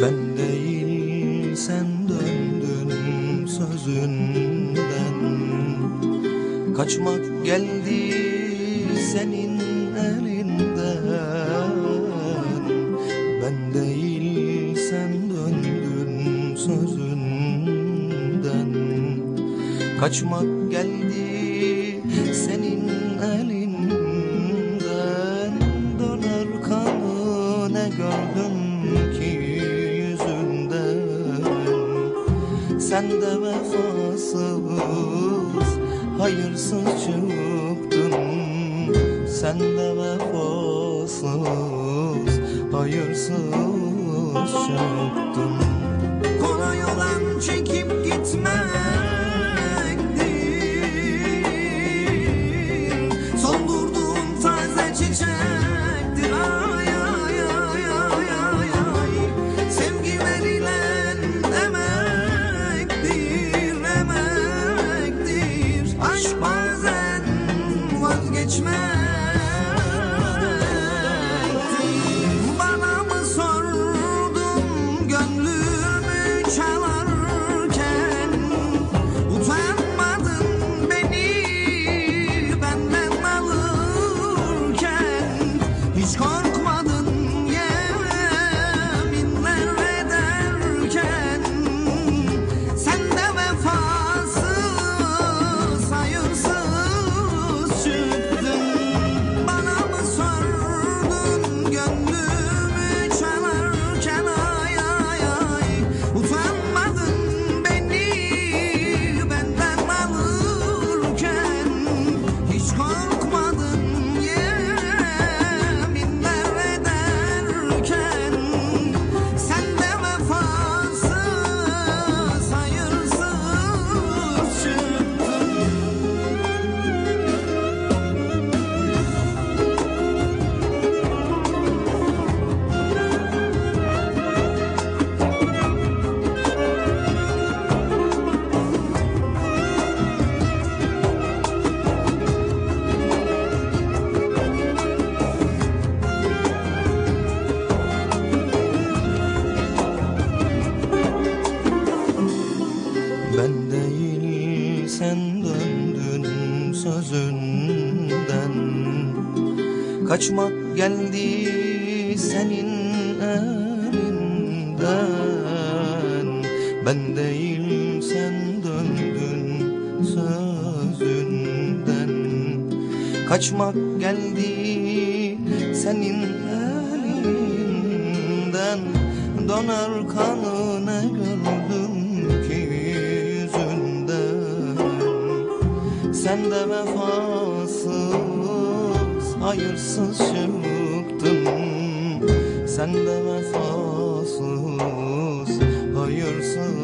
Ben değil sen döndün sözünden, kaçmak geldi senin elinden. Ben değil sen döndün sözünden, kaçmak geldi senin elinden. Döner kanı ne gördüm ki yüzünden, sen de vefasız hayırsız çıktın. Sen de vefasız hayırsız çıktın. Kolay olan çekip gitmek değil, soldurduğun taze çiçektir. Ay ay ay ay ay ay, sevgi verilen emektir, emektir. Aşk bazen vazgeçmek. Bana mı sordun gönlümü çalarken, utanmadın beni benden alırken, hiç korkmadın yeminler ederken. Sen de vefasız hayırsız çıktın. Bana mı sordun gönlümü çalarken, ay ay ay, utanmadın beni benden alırken, hiç korkmadın yeminler ederken. Sen de vefasız hayırsız çıktın. Ben değil sen döndün sözünden, kaçmak geldi senin elinden. Ben değil sen döndün sözünden, kaçmak geldi senin elinden. Döner kanı ne gördüm ki yüzünden, sen de vefasız hayırsız çıktın. Sen de vefasız hayırsız